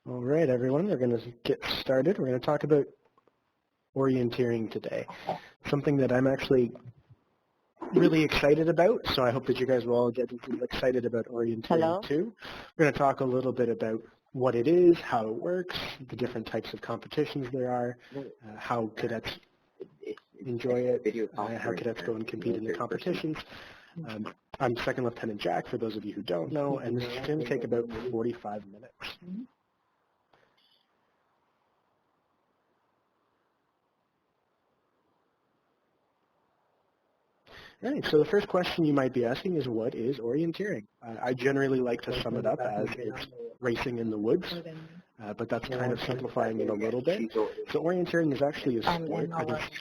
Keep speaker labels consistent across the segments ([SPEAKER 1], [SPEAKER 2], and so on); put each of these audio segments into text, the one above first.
[SPEAKER 1] All right, everyone, we're going to get started. We're going to talk about orienteering today, something that I'm actually really excited about, so I hope that you guys will all get excited about orienteering
[SPEAKER 2] Hello?
[SPEAKER 1] too. We're going to talk a little bit about what it is, how it works, the different types of competitions there are, how cadets enjoy it, how cadets go and compete in the competitions. I'm Second Lieutenant Jack, for those of you who don't know, and this is going to take about 45 minutes. All right, so the first question you might be asking is, what is orienteering? I generally like to sum it up as it's racing in the woods, but that's kind of simplifying it a little bit. So orienteering is actually a sport that is...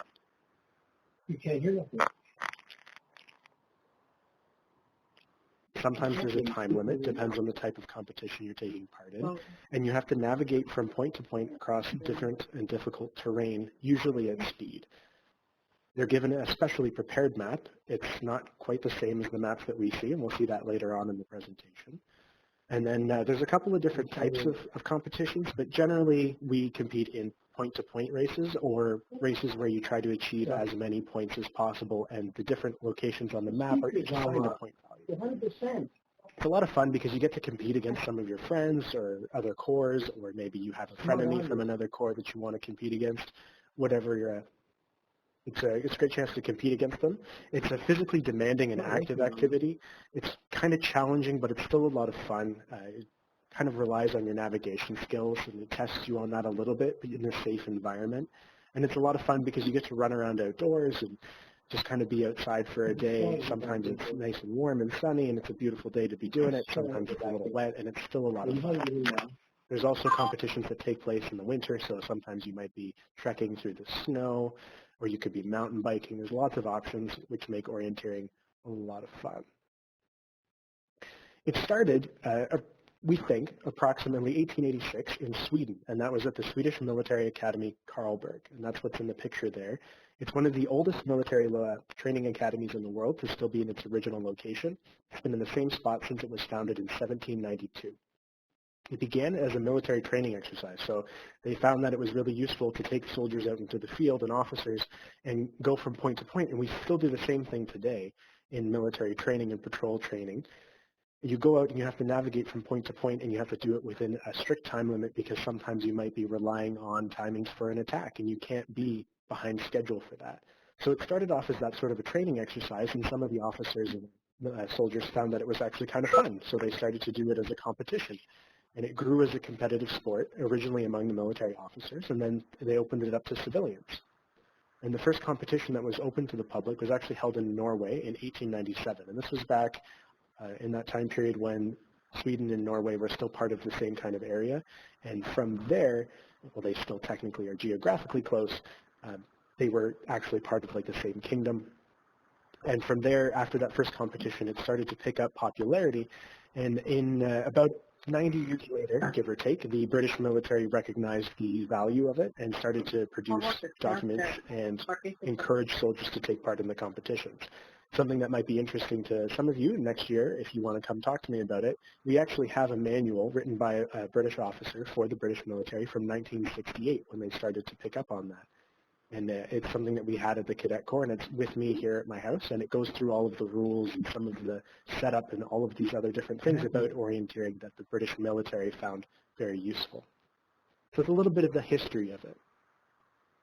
[SPEAKER 3] You can't hear nothing.
[SPEAKER 1] Sometimes there's a time limit, depends on the type of competition you're taking part in, and you have to navigate from point to point across different and difficult terrain, usually at speed. They're given a specially prepared map. It's not quite the same as the maps that we see, and we'll see that later on in the presentation. And then there's a couple of different types of competitions, but generally we compete in point-to-point races or races where you try to achieve as many points as possible, and the different locations on the map are assigned a point value.
[SPEAKER 3] 100%.
[SPEAKER 1] It's a lot of fun because you get to compete against some of your friends or other corps, or maybe you have a frenemy from another corps that you want to compete against, whatever you're at. It's a great chance to compete against them. It's a physically demanding and active activity. It's kind of challenging, but it's still a lot of fun. It kind of relies on your navigation skills, and it tests you on that a little bit, but in a safe environment. And it's a lot of fun because you get to run around outdoors and just kind of be outside for a day. Sometimes it's nice and warm and sunny, and it's a beautiful day to be doing it. Sometimes it's a little wet, and it's still a lot of fun. There's also competitions that take place in the winter, so sometimes you might be trekking through the snow, or you could be mountain biking. There's lots of options which make orienteering a lot of fun. It started, we think, approximately 1886 in Sweden, and that was at the Swedish Military Academy Karlberg, and that's what's in the picture there. It's one of the oldest military training academies in the world to still be in its original location. It's been in the same spot since it was founded in 1792. It began as a military training exercise, so they found that it was really useful to take soldiers out into the field and officers and go from point to point, and we still do the same thing today in military training and patrol training. You go out and you have to navigate from point to point, and you have to do it within a strict time limit because sometimes you might be relying on timings for an attack, and you can't be behind schedule for that. So it started off as that sort of a training exercise, and some of the officers and soldiers found that it was actually kind of fun, so they started to do it as a competition. And it grew as a competitive sport, originally among the military officers, and then they opened it up to civilians. And the first competition that was open to the public was actually held in Norway in 1897. And this was back in that time period when Sweden and Norway were still part of the same kind of area. And from there, well, they still technically are geographically close. They were actually part of like the same kingdom. And from there, after that first competition, it started to pick up popularity. And in about 90 years later, give or take, the British military recognized the value of it and started to produce documents and encourage soldiers to take part in the competitions. Something that might be interesting to some of you next year, if you want to come talk to me about it, we actually have a manual written by a British officer for the British military from 1968 when they started to pick up on that. And it's something that we had at the Cadet Corps, and it's with me here at my house, and it goes through all of the rules and some of the setup and all of these other different things about orienteering that the British military found very useful. So it's a little bit of the history of it.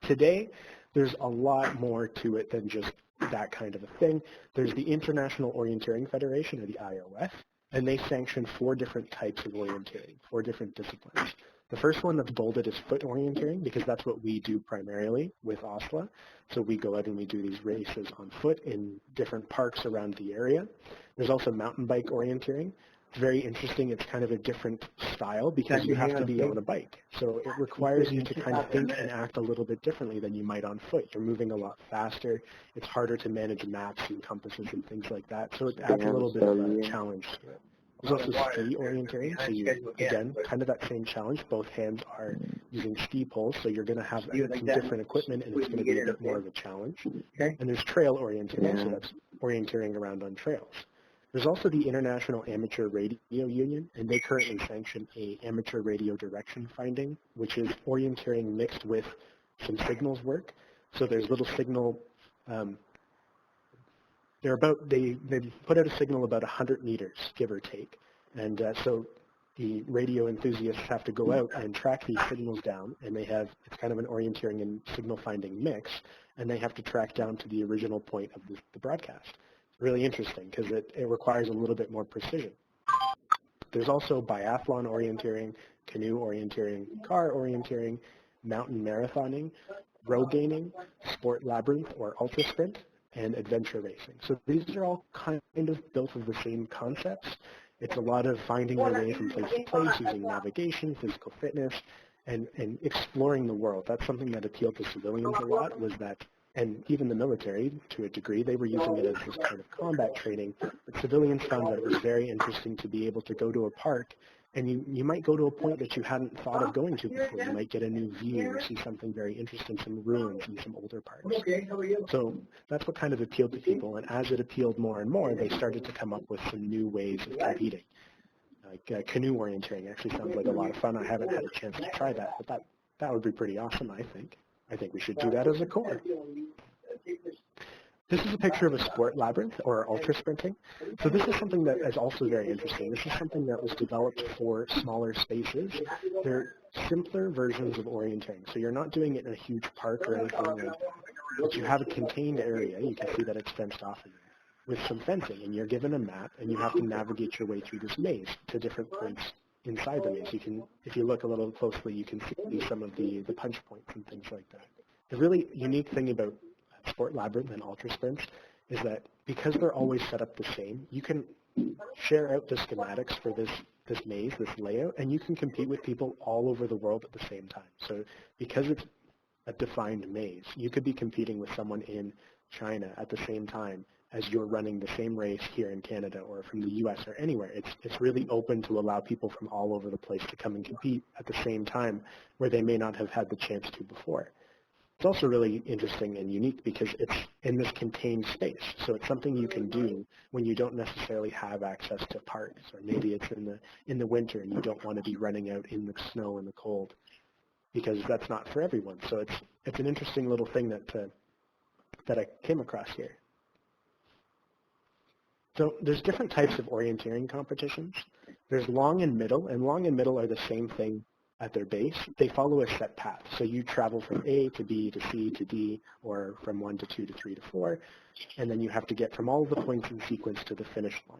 [SPEAKER 1] Today, there's a lot more to it than just that kind of a thing. There's the International Orienteering Federation, or the IOF, and they sanction 4 different types of orienteering, 4 different disciplines. The first one that's bolded is foot orienteering, because that's what we do primarily with OSLA. So we go out and we do these races on foot in different parks around the area. There's also mountain bike orienteering. It's very interesting. It's kind of a different style because you have to be on a bike. So it requires you to kind of think and act a little bit differently than you might on foot. You're moving a lot faster. It's harder to manage maps and compasses and things like that. So it adds a little bit of a challenge to it. There's also ski orienteering, so you, again, kind of that same challenge. Both hands are using ski poles, so you're going to have some different equipment, and it's going to be a bit more of a challenge. And there's trail orienteering, so that's orienteering around on trails. There's also the International Amateur Radio Union, and they currently sanction a amateur radio direction finding, which is orienteering mixed with some signals work. So there's little signal, they put out a signal about 100 meters, give or take. And so the radio enthusiasts have to go out and track these signals down, and it's kind of an orienteering and signal finding mix, and they have to track down to the original point of the broadcast. It's really interesting because it requires a little bit more precision. There's also biathlon orienteering, canoe orienteering, car orienteering, mountain marathoning, row gaining, sport labyrinth or ultra sprint, and adventure racing. So these are all kind of built of the same concepts. It's a lot of finding your way from place to place using navigation, physical fitness, and exploring the world. That's something that appealed to civilians a lot, was that, and even the military to a degree, they were using it as this kind of combat training, but civilians found that it was very interesting to be able to go to a park, and you might go to a point that you hadn't thought of going to before. You might get a new view or see something very interesting, some ruins in some older parks. So that's what kind of appealed to people, and as it appealed more and more, they started to come up with some new ways of competing. Like canoe orienteering actually sounds like a lot of fun. I haven't had a chance to try that, but that would be pretty awesome, I think. I think we should do that as a core. This is a picture of a sport labyrinth, or ultra sprinting. So this is something that is also very interesting. This is something that was developed for smaller spaces. They're simpler versions of orienteering. So you're not doing it in a huge park or anything like that, but you have a contained area. You can see that it's fenced off with some fencing, and you're given a map, and you have to navigate your way through this maze to different points inside the maze. If you look a little closely, you can see some of the punch points and things like that. The really unique thing about sport labyrinth and ultra sprints is that because they're always set up the same, you can share out the schematics for this maze, this layout, and you can compete with people all over the world at the same time. So because it's a defined maze, you could be competing with someone in China at the same time as you're running the same race here in Canada or from the US or anywhere. It's really open to allow people from all over the place to come and compete at the same time where they may not have had the chance to before. It's also really interesting and unique because it's in this contained space. So it's something you can do when you don't necessarily have access to parks, or maybe it's in the winter and you don't want to be running out in the snow and the cold, because that's not for everyone. So it's an interesting little thing that I came across here. So there's different types of orienteering competitions. There's long and middle are the same thing at their base. They follow a set path. So you travel from A to B to C to D, or from 1 to 2 to 3 to 4, and then you have to get from all of the points in sequence to the finish line.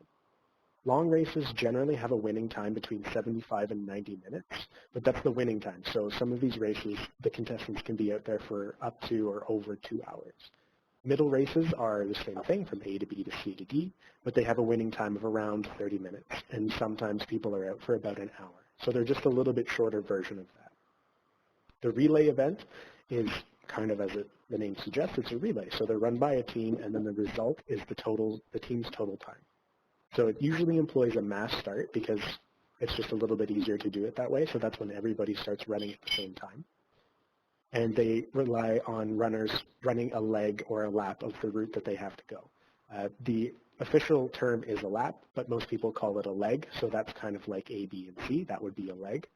[SPEAKER 1] Long races generally have a winning time between 75 and 90 minutes, but that's the winning time. So some of these races, the contestants can be out there for up to or over 2 hours. Middle races are the same thing, from A to B to C to D, but they have a winning time of around 30 minutes, and sometimes people are out for about an hour. So they're just a little bit shorter version of that. The relay event is kind of, as the name suggests, it's a relay. So they're run by a team, and then the result is the team's total time. So it usually employs a mass start because it's just a little bit easier to do it that way. So that's when everybody starts running at the same time. And they rely on runners running a leg or a lap of the route that they have to go. The official term is a lap, but most people call it a leg, so that's kind of like A, B, and C. That would be a leg,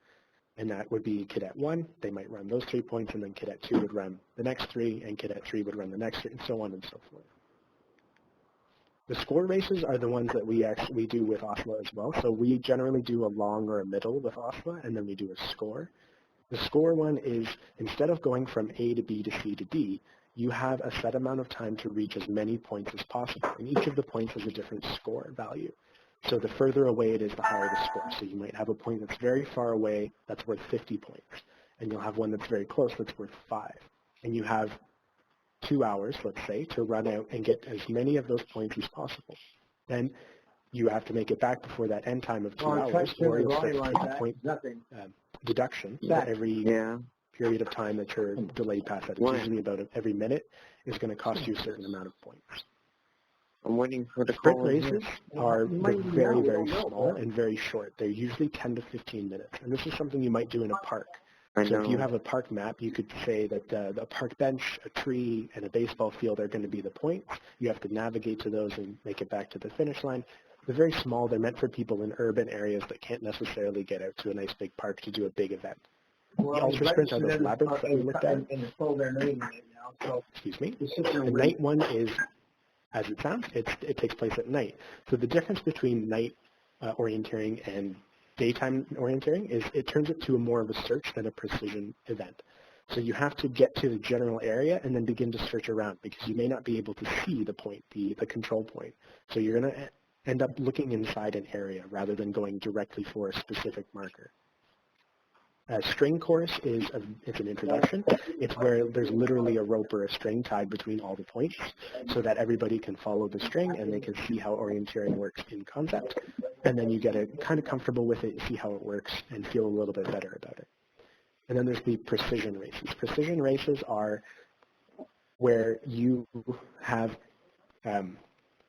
[SPEAKER 1] and that would be Cadet 1. They might run those 3 points, and then Cadet 2 would run the next 3, and Cadet 3 would run the next 3, and so on and so forth. The score races are the ones that we do with OSLA as well. So we generally do a long or a middle with OSLA, and then we do a score. The score one is, instead of going from A to B to C to D, you have a set amount of time to reach as many points as possible. And each of the points has a different score value. So the further away it is, the higher the score. So you might have a point that's very far away that's worth 50 points. And you'll have one that's very close that's worth 5. And you have 2 hours, let's say, to run out and get as many of those points as possible. Then you have to make it back before that end time of 2 hours, or you'll start to take a point deduction every period of time that you're delayed past that. It's usually about every minute is going to cost you a certain amount of points.
[SPEAKER 2] I'm waiting for the
[SPEAKER 1] sprint races are very, very small and very short. They're usually 10 to 15 minutes. And this is something you might do in a park. So if you have a park map, you could say that a park bench, a tree, and a baseball field are going to be the points. You have to navigate to those and make it back to the finish line. They're very small. They're meant for people in urban areas that can't necessarily get out to a nice big park to do a big event. The ultra sprint are those labyrinths that we looked at. Excuse me. The night one is, as it sounds, it takes place at night. So the difference between night orienteering and daytime orienteering is it turns it to a more of a search than a precision event. So you have to get to the general area and then begin to search around because you may not be able to see the point, the control point. So you're going to end up looking inside an area rather than going directly for a specific marker. A string course it's an introduction. It's where there's literally a rope or a string tied between all the points so that everybody can follow the string and they can see how orienteering works in concept. And then you get kind of comfortable with it, see how it works, and feel a little bit better about it. And then there's the precision races. Precision races are where you have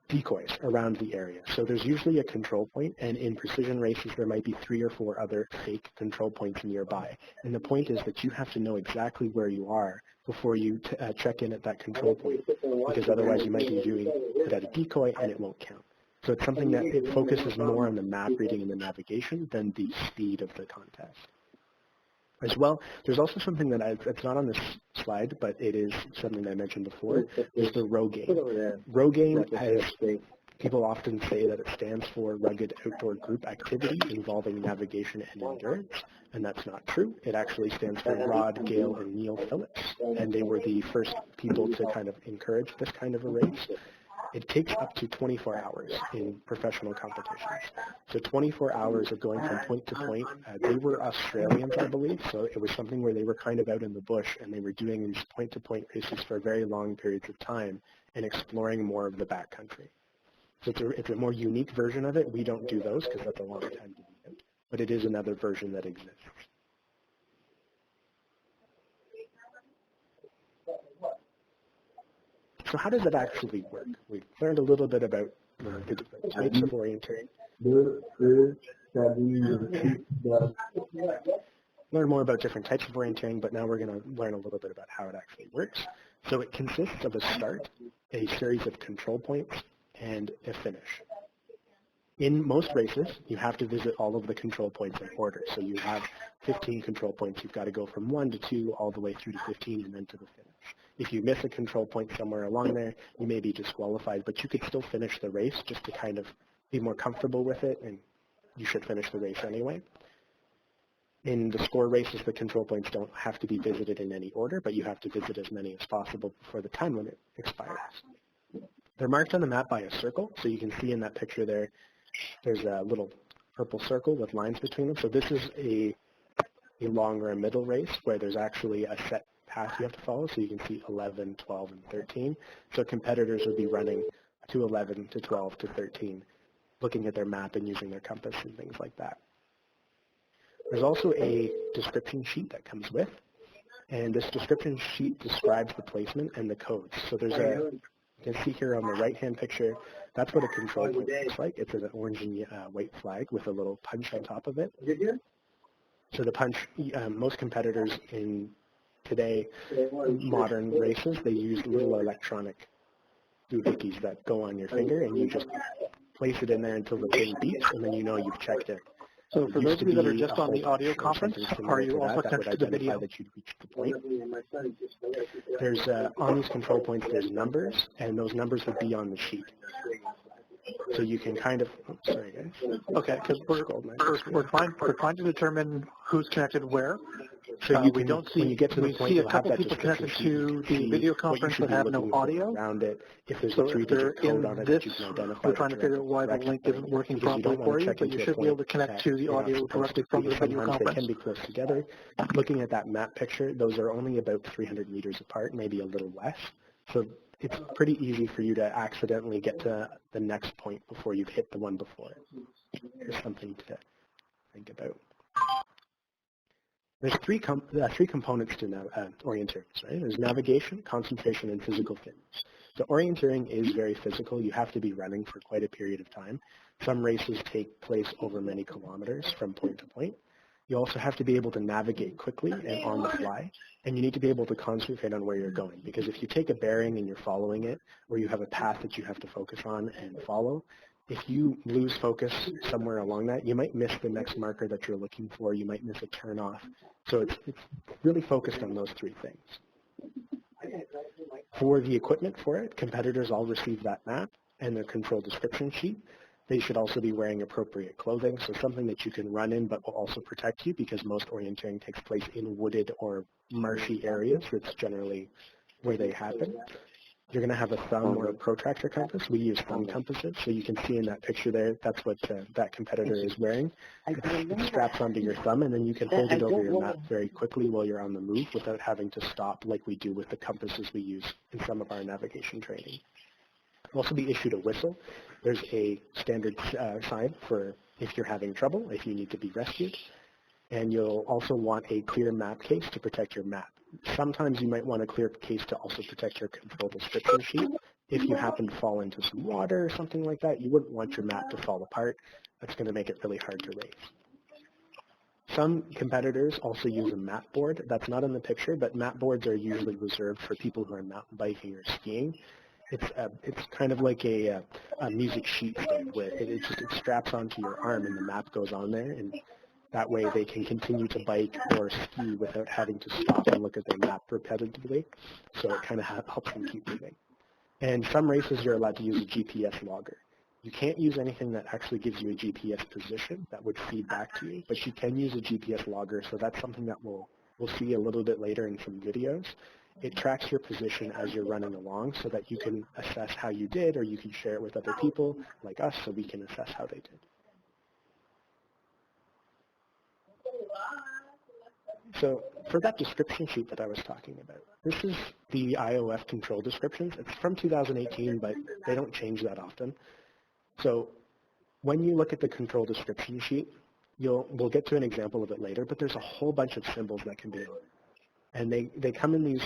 [SPEAKER 1] decoys around the area. So there's usually a control point, and in precision races there might be 3 or 4 other fake control points nearby. And the point is that you have to know exactly where you are before you check in at that control point, because otherwise you might be doing it at a decoy and it won't count. So it's something that it focuses more on the map reading and the navigation than the speed of the contest. As well, there's also something that it's not on this slide, but it is something that I mentioned before, is the row game. Row game, as people often say that it stands for Rugged Outdoor Group Activity Involving Navigation and Endurance, and that's not true. It actually stands for Rod, Gale, and Neil Phillips, and they were the first people to kind of encourage this kind of a race. It takes up to 24 hours in professional competitions. So 24 hours of going from point to point. They were Australians, I believe, so it was something where they were kind of out in the bush and they were doing these point-to-point races for very long periods of time and exploring more of the backcountry. So it's a more unique version of it. We don't do those because that's a long time to be out, but it is another version that exists. So how does it actually work? We've learned a little bit about the different types of orienteering. Learn more about different types of orienteering, but now we're going to learn a little bit about how it actually works. So it consists of a start, a series of control points, and a finish. In most races, you have to visit all of the control points in order. So you have 15 control points. You've got to go from 1 to 2 all the way through to 15 and then to the finish. If you miss a control point somewhere along there, you may be disqualified, but you could still finish the race just to kind of be more comfortable with it, and you should finish the race anyway. In the score races, the control points don't have to be visited in any order, but you have to visit as many as possible before the time limit expires. They're marked on the map by a circle, so you can see in that picture there, there's a little purple circle with lines between them. So this is a long or a middle race where there's actually a set path you have to follow. So you can see 11, 12, and 13. So competitors would be running to 11, to 12, to 13, looking at their map and using their compass and things like that. There's also a description sheet that comes with, and this description sheet describes the placement and the codes. So there's you can see here on the right-hand picture, that's what a control point looks like. It's an orange and white flag with a little punch on top of it. So the punch, most competitors in today modern races, they use little electronic doohickeys that go on your finger, and you just place it in there until the thing beeps, and then you know you've checked it.
[SPEAKER 3] So for those of you that are just on the audio conference, are you also connected to the video?
[SPEAKER 1] That you'd reached the point. There's, on these control points, there's numbers, and those numbers would be on the sheet. So you can kind of, sorry guys.
[SPEAKER 3] Okay, because we're trying to determine who's connected where.
[SPEAKER 1] So you
[SPEAKER 3] we don't see,
[SPEAKER 1] when you get to the
[SPEAKER 3] we
[SPEAKER 1] point,
[SPEAKER 3] see a couple people connected to the video conference that have no audio.
[SPEAKER 1] Around it. If there's
[SPEAKER 3] So
[SPEAKER 1] a 3-digit code on it that you can identify,
[SPEAKER 3] we're trying to figure out why the link isn't working properly for you, but you should be able to connect to the audio directly from the video
[SPEAKER 1] conference. They can be close together. Looking at that map picture, those are only about 300 meters apart, maybe a little less. So it's pretty easy for you to accidentally get to the next point before you've hit the one before it. There's something to think about. There's three components to orienteering, right? There's navigation, concentration, and physical fitness. So orienteering is very physical. You have to be running for quite a period of time. Some races take place over many kilometers from point to point. You also have to be able to navigate quickly and on the fly, and you need to be able to concentrate on where you're going, because if you take a bearing and you're following it, or you have a path that you have to focus on and follow, if you lose focus somewhere along that, you might miss the next marker that you're looking for. You might miss a turnoff. So it's really focused on those three things. For the equipment for it, competitors all receive that map and their control description sheet. They should also be wearing appropriate clothing, so something that you can run in but will also protect you, because most orienteering takes place in wooded or marshy areas. It's generally where they happen. You're going to have a thumb or a protractor compass. We use thumb compasses, so you can see in that picture there, that's what that competitor is wearing. It straps onto your thumb, and then you can hold it over your map very quickly while you're on the move without having to stop like we do with the compasses we use in some of our navigation training. You'll also be issued a whistle. There's a standard sign for if you're having trouble, if you need to be rescued. And you'll also want a clear map case to protect your map. Sometimes you might want a clear case to also protect your control description sheet. If you happen to fall into some water or something like that, you wouldn't want your map to fall apart. That's going to make it really hard to race. Some competitors also use a map board. That's not in the picture, but map boards are usually reserved for people who are mountain biking or skiing. It's kind of like a music sheet stand where it straps onto your arm and the map goes on there, and that way they can continue to bike or ski without having to stop and look at their map repetitively. So it kind of helps them keep moving. And some races you're allowed to use a GPS logger. You can't use anything that actually gives you a GPS position that would feed back to you, but you can use a GPS logger, so that's something that we'll see a little bit later in some videos. It tracks your position as you're running along so that you can assess how you did, or you can share it with other people like us so we can assess how they did. So for that description sheet that I was talking about, this is the IOF control descriptions. It's from 2018, but they don't change that often. So when you look at the control description sheet, we'll get to an example of it later, but there's a whole bunch of symbols that can be on it. And they come in these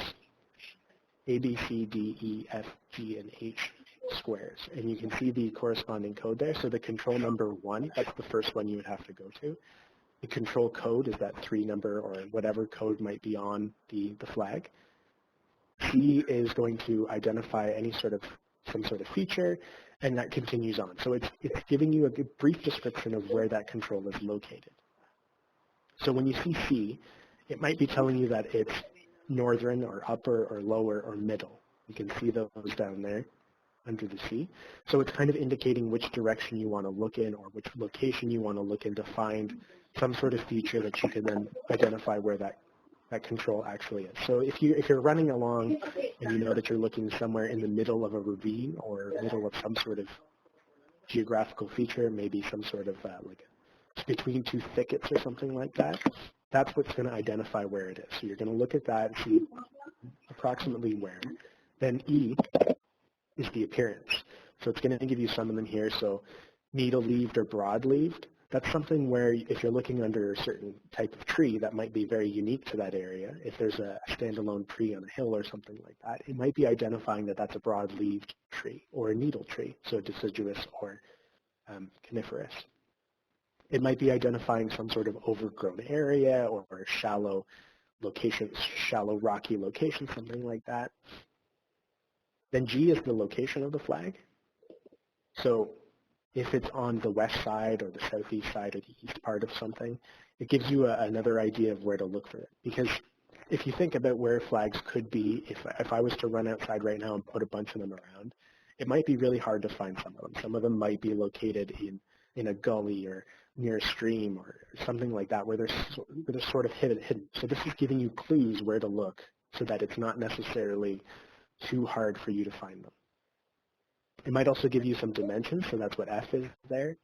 [SPEAKER 1] A, B, C, D, E, F, G, and H squares. And you can see the corresponding code there. So the control number 1, that's the first one you would have to go to. The control code is that 3 number or whatever code might be on the flag. C is going to identify some sort of feature, and that continues on. So it's giving you a brief description of where that control is located. So when you see C, it might be telling you that it's northern or upper or lower or middle. You can see those down there under the C. So it's kind of indicating which direction you want to look in or which location you want to look in to find some sort of feature that you can then identify where that control actually is. So if you're running along and you know that you're looking somewhere in the middle of a ravine or middle of some sort of geographical feature, maybe some sort of like between 2 thickets or something like that, that's what's going to identify where it is. So you're going to look at that and see approximately where. Then E is the appearance. So it's going to give you some of them here. So needle-leaved or broad-leaved. That's something where if you're looking under a certain type of tree that might be very unique to that area, if there's a standalone tree on a hill or something like that, it might be identifying that that's a broad-leaved tree or a needle tree, so deciduous or coniferous. It might be identifying some sort of overgrown area or a shallow location, shallow rocky location, something like that. Then G is the location of the flag. So if it's on the west side or the southeast side or the east part of something, it gives you another idea of where to look for it. Because if you think about where flags could be, if I was to run outside right now and put a bunch of them around, it might be really hard to find some of them. Some of them might be located in a gully or near a stream or something like that where they're sort of hidden. So this is giving you clues where to look so that it's not necessarily too hard for you to find them. It might also give you some dimensions, so that's what F is there.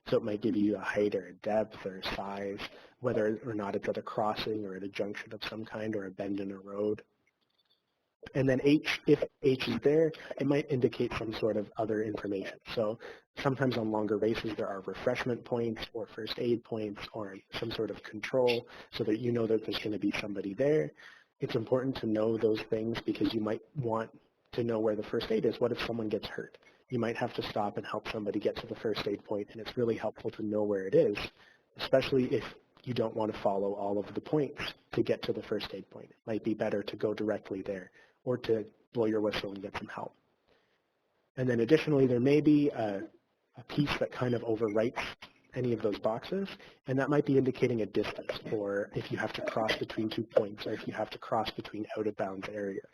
[SPEAKER 1] So it might give you a height or a depth or a size, whether or not it's at a crossing or at a junction of some kind or a bend in a road. And then H, if H is there, it might indicate some sort of other information. So sometimes on longer races there are refreshment points or first aid points or some sort of control so that you know that there's going to be somebody there. It's important to know those things because you might want to know where the first aid is. What if someone gets hurt? You might have to stop and help somebody get to the first aid point, and it's really helpful to know where it is, especially if you don't want to follow all of the points to get to the first aid point. It might be better to go directly there or to blow your whistle and get some help. And then additionally, there may be piece that kind of overwrites any of those boxes, and that might be indicating a distance, or if you have to cross between 2 points, or if you have to cross between out-of-bounds areas,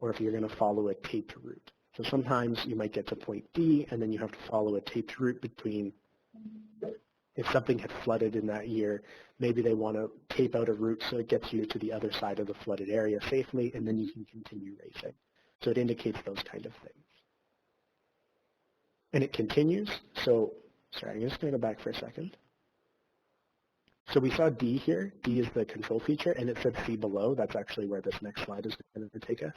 [SPEAKER 1] or if you're going to follow a taped route. So sometimes you might get to point D, and then you have to follow a taped route between, if something had flooded in that year, maybe they want to tape out a route so it gets you to the other side of the flooded area safely, and then you can continue racing. So it indicates those kind of things. And it continues, so, sorry, I'm just going to go back for a second. So we saw D here. D is the control feature, and it said see below. That's actually where this next slide is going to take us.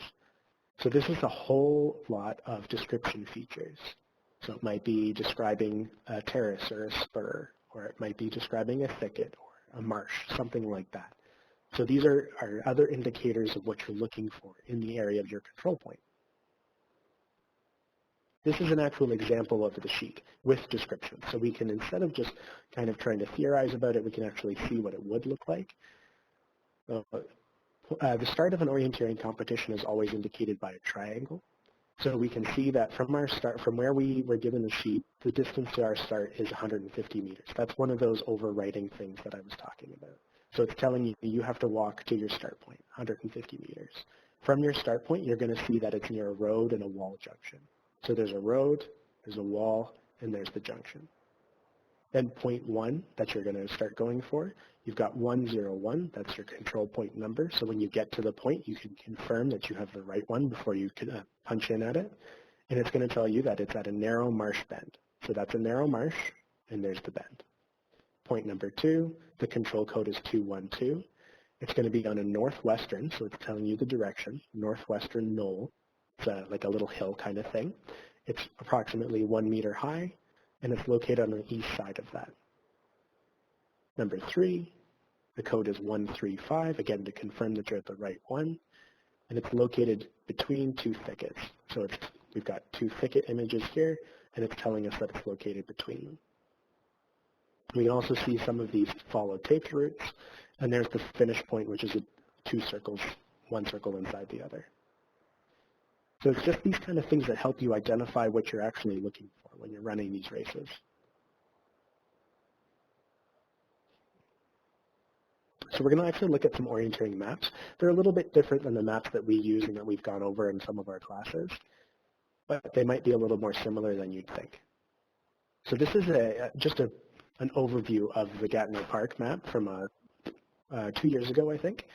[SPEAKER 1] So this is a whole lot of description features. So it might be describing a terrace or a spur, or it might be describing a thicket or a marsh, something like that. So these are other indicators of what you're looking for in the area of your control point. This is an actual example of the sheet with description. So we can, instead of just kind of trying to theorize about it, we can actually see what it would look like. The start of an orienteering competition is always indicated by a triangle. So we can see that from our start, from where we were given the sheet, the distance to our start is 150 meters. That's one of those overwriting things that I was talking about. So it's telling you you have to walk to your start point, 150 meters. From your start point, you're going to see that it's near a road and a wall junction. So there's a road, there's a wall, and there's the junction. Then point 1 that you're going to start going for, you've got 101, that's your control point number. So when you get to the point, you can confirm that you have the right one before you can punch in at it. And it's going to tell you that it's at a narrow marsh bend. So that's a narrow marsh, and there's the bend. Point number 2, the control code is 212. It's going to be on a northwestern, so it's telling you the direction, northwestern knoll. It's like a little hill kind of thing. It's approximately 1 meter high, and it's located on the east side of that. Number 3, the code is 135, again to confirm that you're at the right one, and it's located between 2 thickets. So we've got 2 thicket images here, and it's telling us that it's located between them. We can also see some of these follow taped routes, and there's the finish point, which is 2 circles, 1 circle inside the other. So it's just these kind of things that help you identify what you're actually looking for when you're running these races. So we're going to actually look at some orienteering maps. They're a little bit different than the maps that we use and that we've gone over in some of our classes, but they might be a little more similar than you'd think. So this is just an overview of the Gatineau Park map from 2 years ago, I think.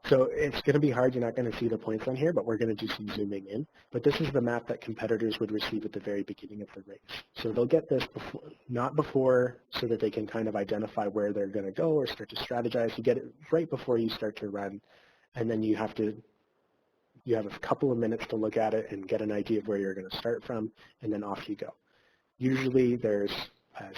[SPEAKER 1] So it's going to be hard. You're not going to see the points on here, but we're going to do some zooming in. But this is the map that competitors would receive at the very beginning of the race. So they'll get this before, not before, so that they can kind of identify where they're going to go or start to strategize. You get it right before you start to run, and then you have a couple of minutes to look at it and get an idea of where you're going to start from, and then off you go. Usually there's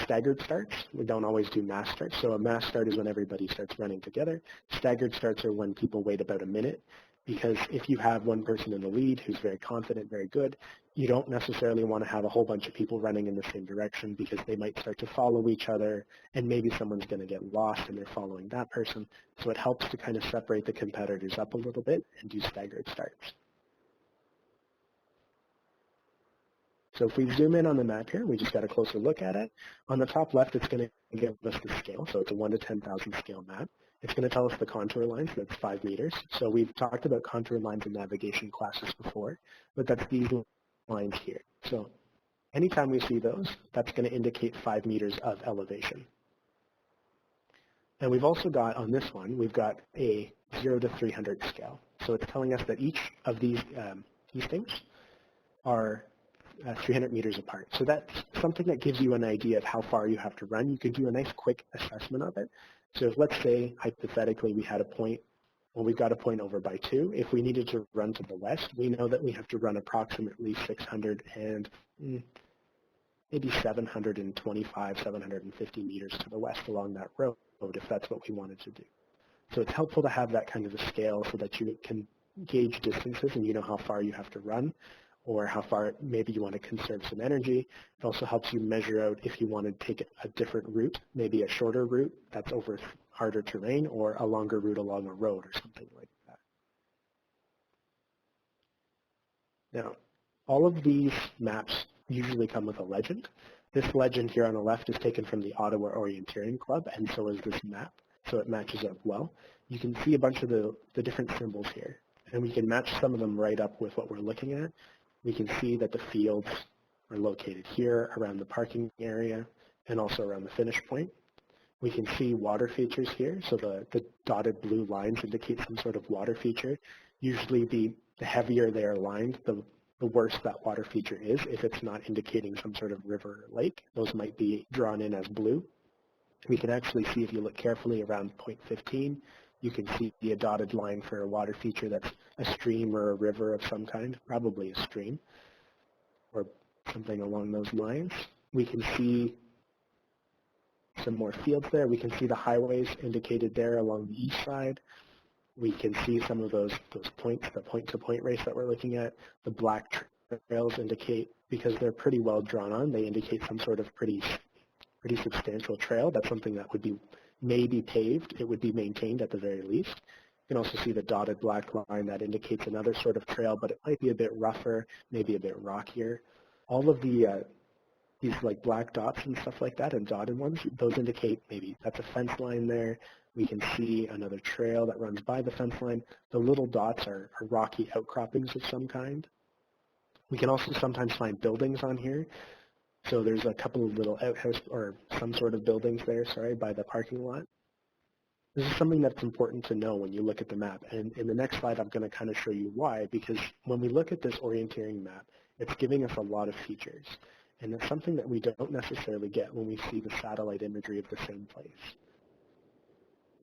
[SPEAKER 1] staggered starts. We don't always do mass starts. So a mass start is when everybody starts running together. Staggered starts are when people wait about a minute, because if you have one person in the lead who's very confident, very good, you don't necessarily want to have a whole bunch of people running in the same direction, because they might start to follow each other, and maybe someone's going to get lost and they're following that person. So it helps to kind of separate the competitors up a little bit and do staggered starts. So if we zoom in on the map here, we just got a closer look at it. On the top left, it's going to give us the scale. So it's a 1 to 10,000 scale map. It's going to tell us the contour lines. That's 5 meters. So we've talked about contour lines in navigation classes before, but that's these lines here. So anytime we see those, that's going to indicate 5 meters of elevation. And we've also got, on this one, we've got a 0 to 300 scale. So it's telling us that each of these things are 300 meters apart. So that's something that gives you an idea of how far you have to run. You can do a nice quick assessment of it. So if, let's say, hypothetically, we had a point, well, we've got a point over by 2. If we needed to run to the west, we know that we have to run approximately 600 and maybe 725, 750 meters to the west along that road, if that's what we wanted to do. So it's helpful to have that kind of a scale so that you can gauge distances and you know how far you have to run, or how far maybe you want to conserve some energy. It also helps you measure out if you want to take a different route, maybe a shorter route that's over harder terrain, or a longer route along a road or something like that. Now, all of these maps usually come with a legend. This legend here on the left is taken from the Ottawa Orienteering Club, and so is this map, so it matches up well. You can see a bunch of the different symbols here, and we can match some of them right up with what we're looking at. We can see that the fields are located here around the parking area and also around the finish point. We can see water features here, so the dotted blue lines indicate some sort of water feature. Usually the heavier they are lined, the worse that water feature is. If it's not indicating some sort of river or lake, those might be drawn in as blue. We can actually see, if you look carefully around point 15, you can see a dotted line for a water feature that's a stream or a river of some kind, probably a stream or something along those lines. We can see some more fields there. We can see the highways indicated there along the east side. We can see some of those points, the point-to-point race that we're looking at. The black trails indicate, because they're pretty well drawn on, they indicate some sort of pretty substantial trail. That's something that would be maybe paved. It would be maintained at the very least. You can also see the dotted black line that indicates another sort of trail, but it might be a bit rougher, maybe a bit rockier. All of these like black dots and stuff like that and dotted ones, those indicate maybe that's a fence line there. We can see another trail that runs by the fence line. The little dots are rocky outcroppings of some kind. We can also sometimes find buildings on here. So there's a couple of little outhouse or some sort of buildings there, by the parking lot. This is something that's important to know when you look at the map. And in the next slide, I'm going to kind of show you why, because when we look at this orienteering map, it's giving us a lot of features. And it's something that we don't necessarily get when we see the satellite imagery of the same place.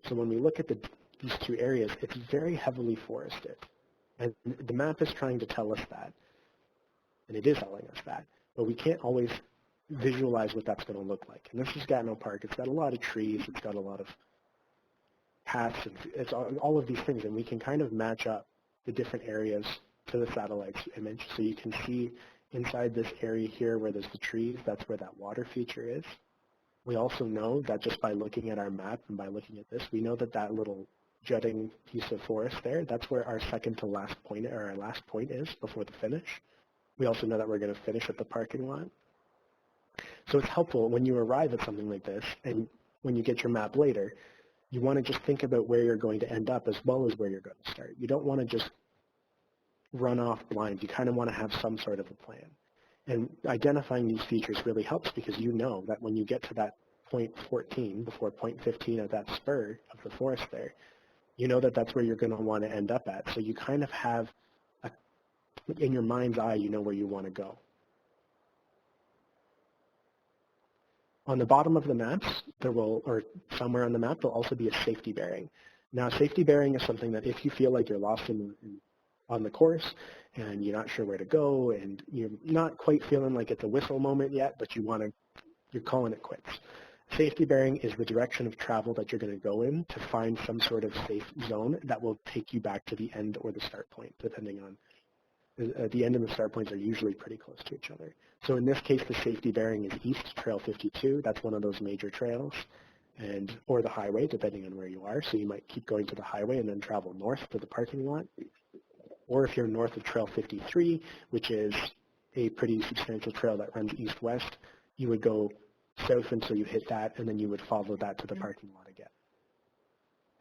[SPEAKER 1] So when we look at these two areas, it's very heavily forested. And the map is trying to tell us that. And it is telling us that. But we can't always visualize what that's going to look like. And this is Gatineau Park. It's got a lot of trees. It's got a lot of paths. And it's all of these things. And we can kind of match up the different areas to the satellite's image. So you can see inside this area here where there's the trees, that's where that water feature is. We also know that just by looking at our map and by looking at this, we know that that little jutting piece of forest there, that's where our second to last point, or our last point is before the finish. We also know that we're going to finish at the parking lot. So it's helpful when you arrive at something like this, and when you get your map later, you want to just think about where you're going to end up as well as where you're going to start. You don't want to just run off blind. You kind of want to have some sort of a plan. And identifying these features really helps, because you know that when you get to that point 14, before point 15 of that spur of the forest there, you know that that's where you're going to want to end up at. So you kind of have, in your mind's eye, you know where you want to go. On the bottom of the maps, there will, or somewhere on the map, there'll also be a safety bearing. Now, safety bearing is something that if you feel like you're lost on the course and you're not sure where to go and you're not quite feeling like it's a whistle moment yet, but you're calling it quits. Safety bearing is the direction of travel that you're going to go in to find some sort of safe zone that will take you back to the end or the start point, depending on the end and the start points are usually pretty close to each other. So in this case, the safety bearing is east, Trail 52. That's one of those major trails, or the highway, depending on where you are. So you might keep going to the highway and then travel north to the parking lot. Or if you're north of Trail 53, which is a pretty substantial trail that runs east-west, you would go south until you hit that, and then you would follow that to the parking lot again.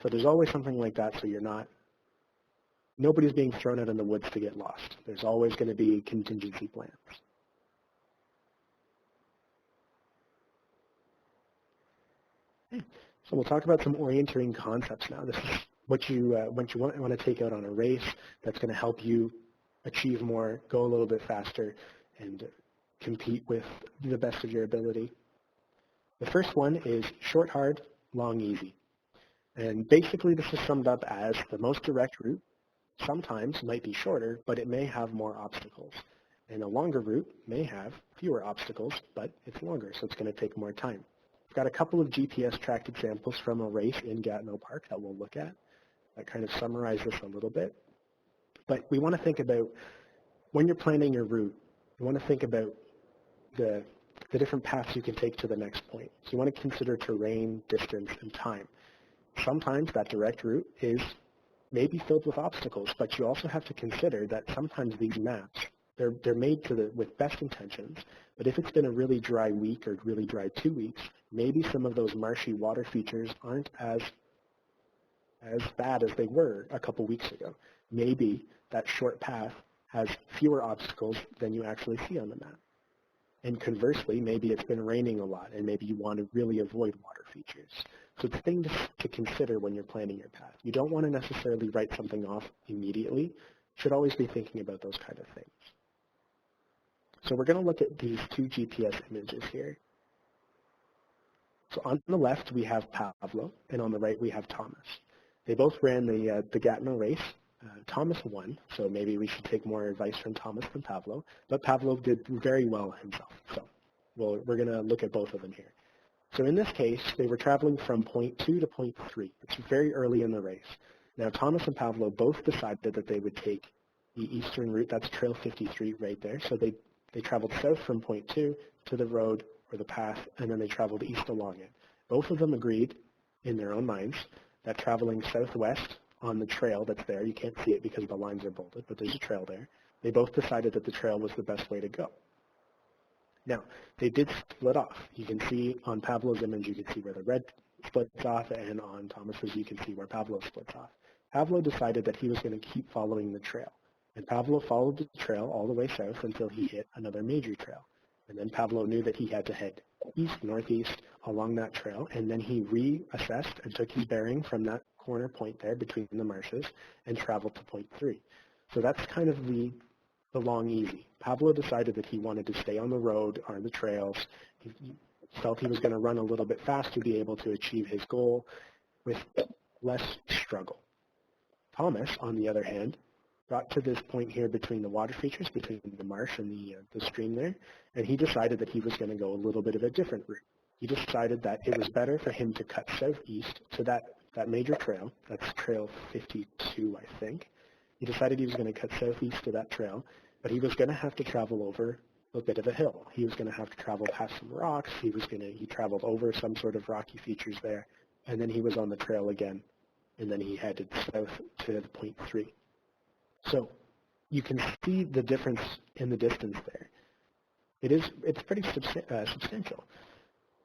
[SPEAKER 1] So there's always something like that, so nobody's being thrown out in the woods to get lost. There's always going to be contingency plans. Okay. So we'll talk about some orienteering concepts now. This is what you want to take out on a race that's going to help you achieve more, go a little bit faster, and compete with the best of your ability. The first one is short, hard, long, easy. And basically this is summed up as the most direct route sometimes might be shorter, but it may have more obstacles. And a longer route may have fewer obstacles, but it's longer, so it's going to take more time. I've got a couple of GPS-tracked examples from a race in Gatineau Park that we'll look at that kind of summarize this a little bit. But we want to think about, when you're planning your route, you want to think about the different paths you can take to the next point. So you want to consider terrain, distance, and time. Sometimes that direct route is maybe filled with obstacles, but you also have to consider that sometimes these maps They're made with best intentions, but if it's been a really dry week or really dry 2 weeks, maybe some of those marshy water features aren't as bad as they were a couple weeks ago. Maybe that short path has fewer obstacles than you actually see on the map. And conversely, maybe it's been raining a lot, and maybe you want to really avoid water features. So it's things to consider when you're planning your path. You don't want to necessarily write something off immediately. You should always be thinking about those kind of things. So we're going to look at these 2 GPS images here. So on the left, we have Pavlo, and on the right, we have Thomas. They both ran the Gatineau race. Thomas won, so maybe we should take more advice from Thomas than Pavlo, but Pavlo did very well himself. So we're going to look at both of them here. So in this case, they were traveling from point 2 to point 3. It's very early in the race. Now, Thomas and Pavlo both decided that they would take the eastern route. That's Trail 53 right there. So they traveled south from point 2 to the road or the path, and then they traveled east along it. Both of them agreed in their own minds that traveling southwest on the trail that's there, you can't see it because the lines are bolded, but there's a trail there. They both decided that the trail was the best way to go. Now, they did split off. You can see on Pavlo's image, you can see where the red splits off, and on Thomas's, you can see where Pavlo splits off. Pavlo decided that he was going to keep following the trail, and Pavlo followed the trail all the way south until he hit another major trail. And then Pavlo knew that he had to head east, northeast along that trail, and then he reassessed and took his bearing from that corner point there between the marshes and traveled to point 3. So that's kind of the long easy. Pavlo decided that he wanted to stay on the road or the trails. He felt he was going to run a little bit fast to be able to achieve his goal with less struggle. Thomas, on the other hand, got to this point here between the water features, between the marsh and the stream there, and he decided that he was going to go a little bit of a different route. He decided that it was better for him to cut southeast to that major trail. That's Trail 52, I think. He decided he was going to cut southeast to that trail, but he was going to have to travel over a bit of a hill. He was going to have to travel past some rocks. He traveled over some sort of rocky features there, and then he was on the trail again, and then he headed south to point 3. So you can see the difference in the distance there. It's pretty substantial,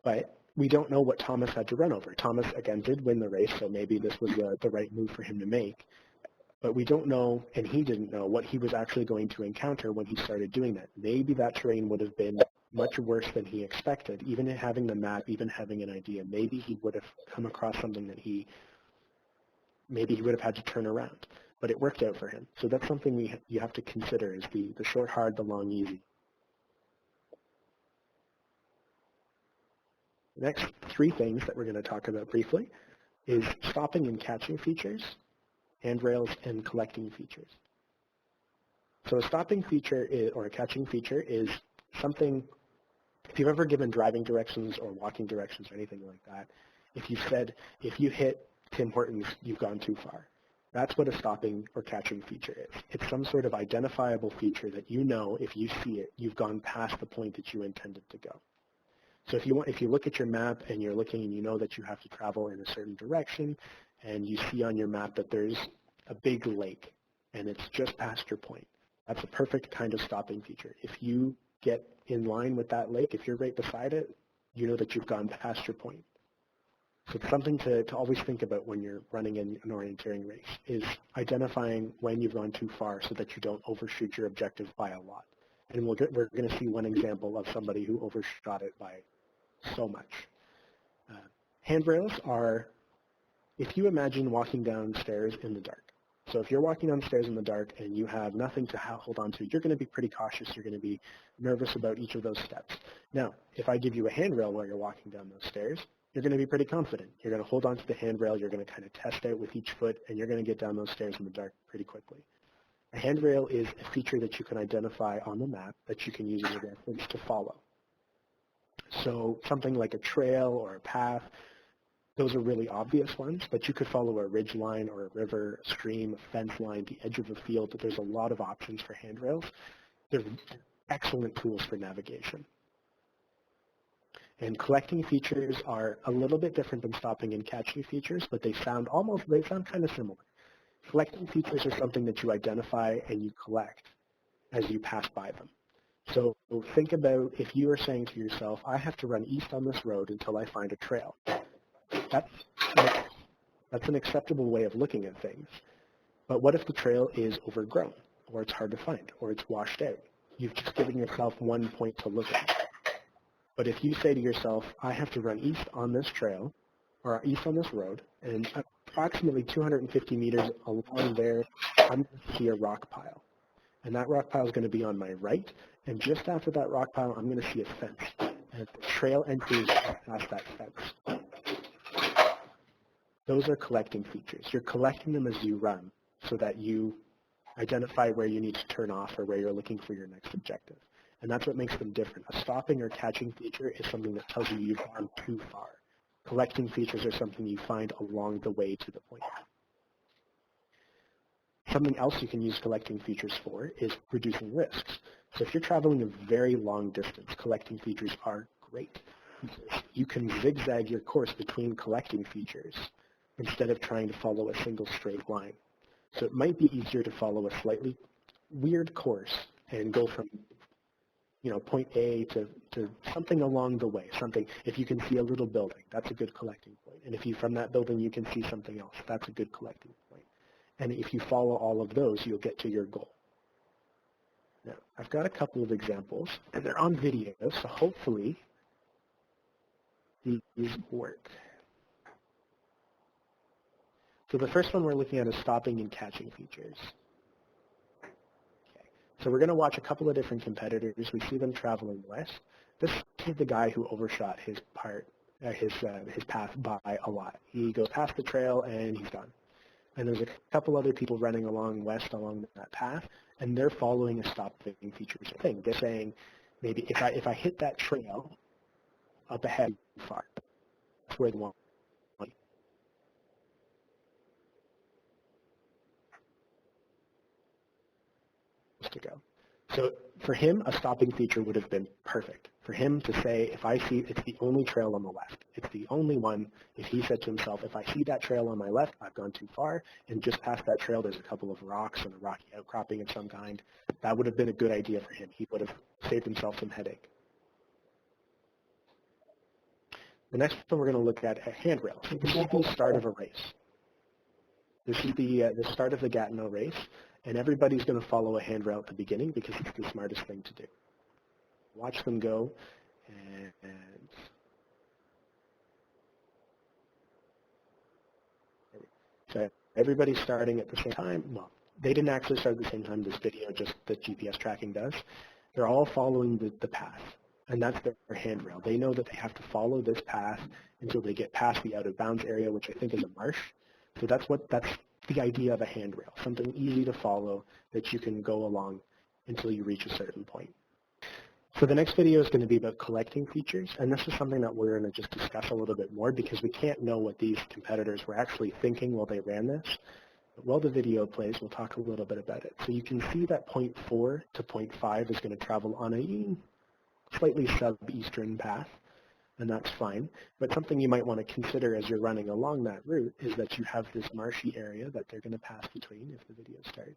[SPEAKER 1] but we don't know what Thomas had to run over. Thomas, again, did win the race, so maybe this was the right move for him to make. But we don't know, and he didn't know, what he was actually going to encounter when he started doing that. Maybe that terrain would have been much worse than he expected. Even having the map, even having an idea, maybe he would have come across something that maybe he would have had to turn around. But it worked out for him. So that's something you have to consider is the short hard, the long easy. The next 3 things that we're going to talk about briefly is stopping and catching features, handrails, and collecting features. So a stopping feature or a catching feature is something, if you've ever given driving directions or walking directions or anything like that, if you said, if you hit Tim Hortons, you've gone too far. That's what a stopping or catching feature is. It's some sort of identifiable feature that you know if you see it, you've gone past the point that you intended to go. So if you look at your map and you're looking and you know that you have to travel in a certain direction and you see on your map that there's a big lake and it's just past your point, that's a perfect kind of stopping feature. If you get in line with that lake, if you're right beside it, you know that you've gone past your point. So it's something to always think about when you're running an orienteering race, is identifying when you've gone too far so that you don't overshoot your objective by a lot. And we're going to see one example of somebody who overshot it by so much. Handrails are, if you imagine walking downstairs in the dark. So if you're walking downstairs in the dark and you have nothing to hold on to, you're going to be pretty cautious. You're going to be nervous about each of those steps. Now, if I give you a handrail while you're walking down those stairs, you're going to be pretty confident. You're going to hold on to the handrail. You're going to kind of test out with each foot, and you're going to get down those stairs in the dark pretty quickly. A handrail is a feature that you can identify on the map that you can use as a reference to follow. So something like a trail or a path, those are really obvious ones, but you could follow a ridge line or a river, a stream, a fence line, the edge of a field. There's a lot of options for handrails. They're excellent tools for navigation. And collecting features are a little bit different than stopping and catching features, but they sound kind of similar. Collecting features are something that you identify and you collect. as you pass by them. So think about if you are saying to yourself, I have to run east on this road until I find a trail. That's an acceptable way of looking at things. But what if the trail is overgrown, or it's hard to find, or it's washed out? You've just given yourself one point to look at. But if you say to yourself, I have to run east on this trail, or east on this road, and approximately 250 meters along there, I'm going to see a rock pile. And that rock pile is going to be on my right, and just after that rock pile, I'm going to see a fence. And the trail enters past that fence. Those are collecting features. You're collecting them as you run so that you identify where you need to turn off or where you're looking for your next objective. And that's what makes them different. A stopping or catching feature is something that tells you you've gone too far. Collecting features are something you find along the way to the point. Something else you can use collecting features for is reducing risks. So if you're traveling a very long distance, collecting features are great. You can zigzag your course between collecting features instead of trying to follow a single straight line. So it might be easier to follow a slightly weird course and go from point A to something along the way. Something, if you can see a little building, that's a good collecting point. And if from that building you can see something else, that's a good collecting point. And if you follow all of those, you'll get to your goal. Now, I've got a couple of examples, and they're on video, so hopefully these work. So the first one we're looking at is stopping and catching features. Okay. So we're going to watch a couple of different competitors. We see them traveling west. This is the guy who overshot his path by a lot. He goes past the trail and he's done. And there's a couple other people running along west along that path, and they're following a stopping features thing. They're saying, maybe if I hit that trail up ahead too far, that's where they want to go. So for him, a stopping feature would have been perfect. For him to say, if I see, it's the only trail on the left. It's the only one. If he said to himself, if I see that trail on my left, I've gone too far, and just past that trail there's a couple of rocks and a rocky outcropping of some kind, that would have been a good idea for him. He would have saved himself some headache. The next one we're going to look at are handrails. This is the start of a race. This is the start of the Gatineau race, and everybody's going to follow a handrail at the beginning because it's the smartest thing to do. Watch them go, and so everybody's starting at the same time. Well, they didn't actually start at the same time, this video, just the GPS tracking does. They're all following the path, and that's their handrail. They know that they have to follow this path until they get past the out of bounds area, which I think is a marsh. So that's the idea of a handrail, something easy to follow that you can go along until you reach a certain point. So the next video is going to be about collecting features, and this is something that we're going to just discuss a little bit more because we can't know what these competitors were actually thinking while they ran this. But while the video plays, we'll talk a little bit about it. So you can see that point 4 to point 5 is going to travel on a slightly sub-eastern path, and that's fine. But something you might want to consider as you're running along that route is that you have this marshy area that they're going to pass between if the video starts.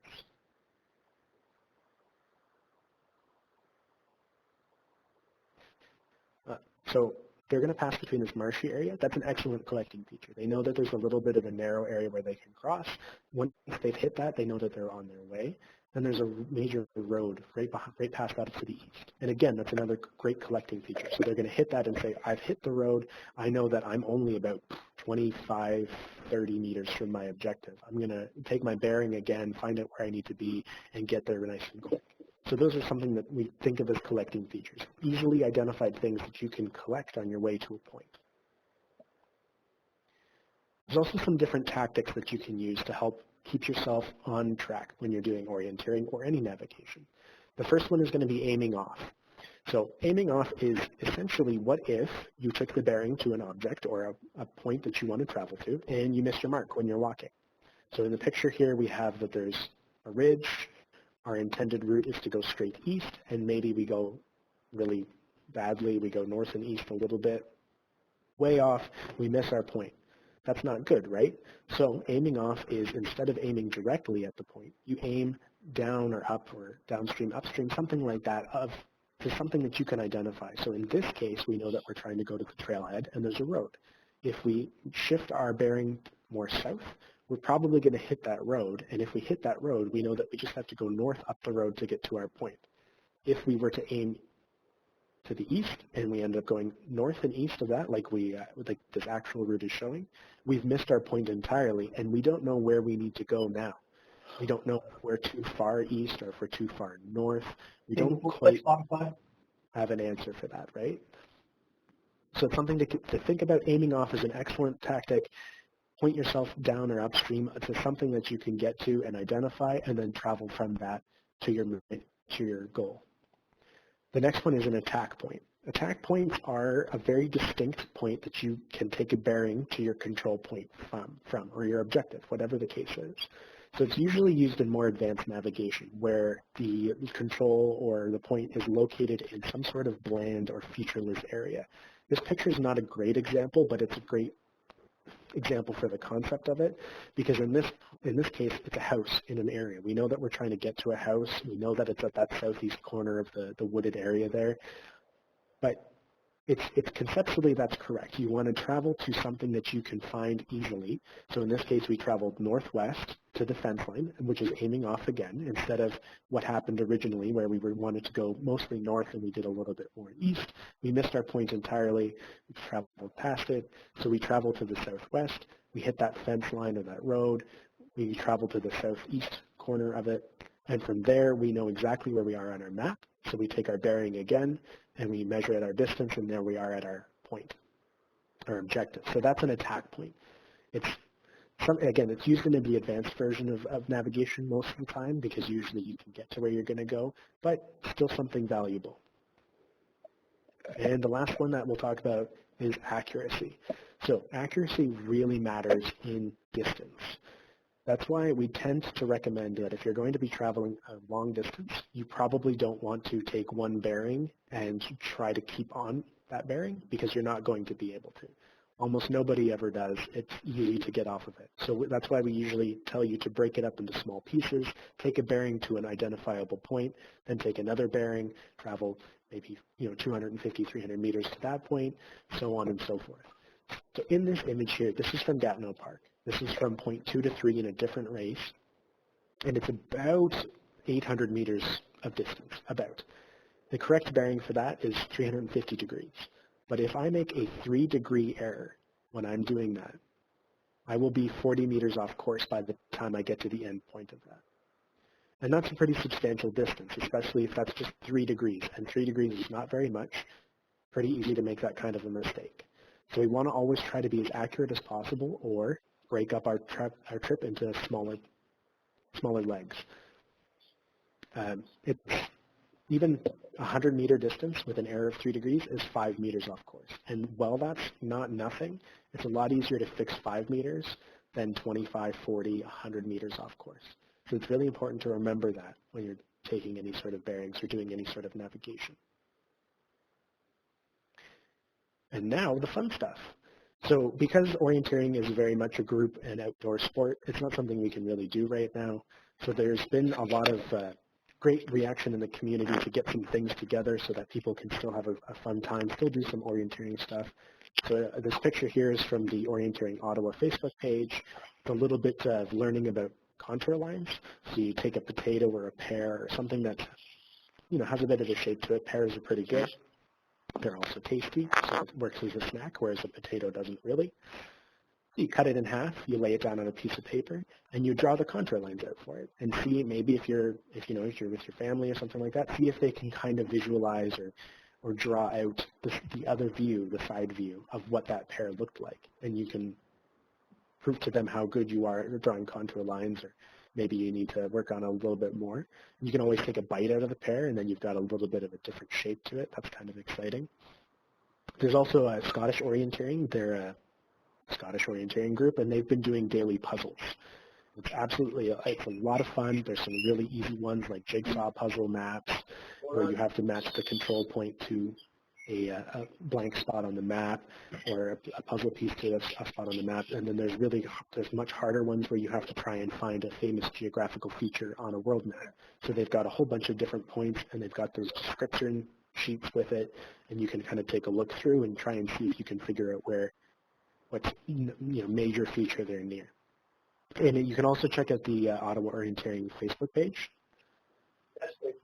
[SPEAKER 1] So they're going to pass between this marshy area. That's an excellent collecting feature. They know that there's a little bit of a narrow area where they can cross. Once they've hit that, they know that they're on their way. Then there's a major road right past that to the east. And again, that's another great collecting feature. So they're going to hit that and say, I've hit the road. I know that I'm only about 25, 30 meters from my objective. I'm going to take my bearing again, find out where I need to be, and get there nice and quick. So those are something that we think of as collecting features, easily identified things that you can collect on your way to a point. There's also some different tactics that you can use to help keep yourself on track when you're doing orienteering or any navigation. The first one is going to be aiming off. So aiming off is essentially what if you took the bearing to an object or a point that you want to travel to and you missed your mark when you're walking. So in the picture here we have that there's a ridge. Our intended route is to go straight east, and maybe we go really badly. We go north and east a little bit. Way off, we miss our point. That's not good, right? So aiming off is instead of aiming directly at the point, you aim down or up or downstream, upstream, something like that to something that you can identify. So in this case, we know that we're trying to go to the trailhead and there's a road. If we shift our bearing more south, we're probably going to hit that road. And if we hit that road, we know that we just have to go north up the road to get to our point. If we were to aim to the east and we end up going north and east of that, like this actual route is showing, we've missed our point entirely and we don't know where we need to go now. We don't know if we're too far east or if we're too far north. We don't quite have an answer for that, right? So it's something to think about. Aiming off is an excellent tactic. Point yourself down or upstream to something that you can get to and identify, and then travel from that to your goal. The next one is an attack point. Attack points are a very distinct point that you can take a bearing to your control point from or your objective, whatever the case is. So it's usually used in more advanced navigation where the control or the point is located in some sort of bland or featureless area. This picture is not a great example, but it's a great example for the concept of it, because in this case, it's a house in an area. We know that we're trying to get to a house. We know that it's at that southeast corner of the wooded area there, but it's conceptually that's correct. You want to travel to something that you can find easily. So in this case, we traveled northwest to the fence line, which is aiming off again, instead of what happened originally where we wanted to go mostly north and we did a little bit more east. We missed our point entirely. We traveled past it. So we traveled to the southwest. We hit that fence line or that road. We traveled to the southeast corner of it. And from there, we know exactly where we are on our map. So we take our bearing again, and we measure at our distance, and there we are at our point, our objective. So that's an attack point. Again, it's used in the advanced version of navigation most of the time because usually you can get to where you're going to go, but still something valuable. And the last one that we'll talk about is accuracy. So accuracy really matters in distance. That's why we tend to recommend that if you're going to be traveling a long distance, you probably don't want to take one bearing and try to keep on that bearing because you're not going to be able to. Almost nobody ever does. It's easy to get off of it. So that's why we usually tell you to break it up into small pieces, take a bearing to an identifiable point, then take another bearing, travel maybe 250, 300 meters to that point, so on and so forth. So in this image here, this is from Gatineau Park. This is from point 2 to 3 in a different race, and it's about 800 meters of distance, about. The correct bearing for that is 350 degrees. But if I make a 3-degree error when I'm doing that, I will be 40 meters off course by the time I get to the end point of that. And that's a pretty substantial distance, especially if that's just 3 degrees. And 3 degrees is not very much. Pretty easy to make that kind of a mistake. So we want to always try to be as accurate as possible or break up our trip into smaller legs. Even a 100-meter distance with an error of 3 degrees is 5 meters off course. And while that's not nothing, it's a lot easier to fix 5 meters than 25, 40, 100 meters off course. So it's really important to remember that when you're taking any sort of bearings or doing any sort of navigation. And now the fun stuff. So because orienteering is very much a group and outdoor sport, it's not something we can really do right now. So there's been a lot of great reaction in the community to get some things together so that people can still have a fun time, still do some orienteering stuff. So this picture here is from the Orienteering Ottawa Facebook page. It's a little bit of learning about contour lines. So you take a potato or a pear or something that has a bit of a shape to it. Pears are pretty good. They're also tasty, so it works as a snack, whereas a potato doesn't really. You cut it in half, you lay it down on a piece of paper, and you draw the contour lines out for it. And see, maybe if you're with your family or something like that, see if they can kind of visualize or draw out the other view, the side view of what that pear looked like. And you can prove to them how good you are at drawing contour lines, or maybe you need to work on a little bit more. You can always take a bite out of the pear, and then you've got a little bit of a different shape to it. That's kind of exciting. There's also a Scottish Orienteering. They're a Scottish Orienteering group, and they've been doing daily puzzles. It's a lot of fun. There's some really easy ones like jigsaw puzzle maps where you have to match the control point to a blank spot on the map or a puzzle piece to a spot on the map. And then there's much harder ones where you have to try and find a famous geographical feature on a world map. So they've got a whole bunch of different points, and they've got those description sheets with it, and you can kind of take a look through and try and see if you can figure out what's major feature they're near. And you can also check out the Ottawa Orienteering Facebook page.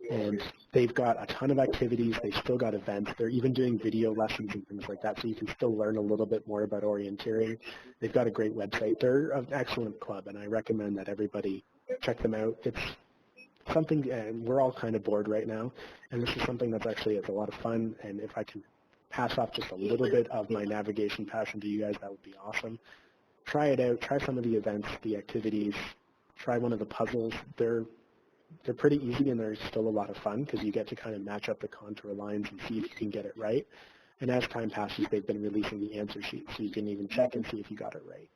[SPEAKER 1] And they've got a ton of activities. They've still got events. They're even doing video lessons and things like that, so you can still learn a little bit more about orienteering. They've got a great website. They're an excellent club, and I recommend that everybody check them out. It's something, and we're all kind of bored right now, and this is something that's actually a lot of fun, and if I can pass off just a little bit of my navigation passion to you guys, that would be awesome. Try it out. Try some of the events, the activities. Try one of the puzzles. They're pretty easy, and they're still a lot of fun because you get to kind of match up the contour lines and see if you can get it right. And as time passes, they've been releasing the answer sheet, so you can even check and see if you got it right.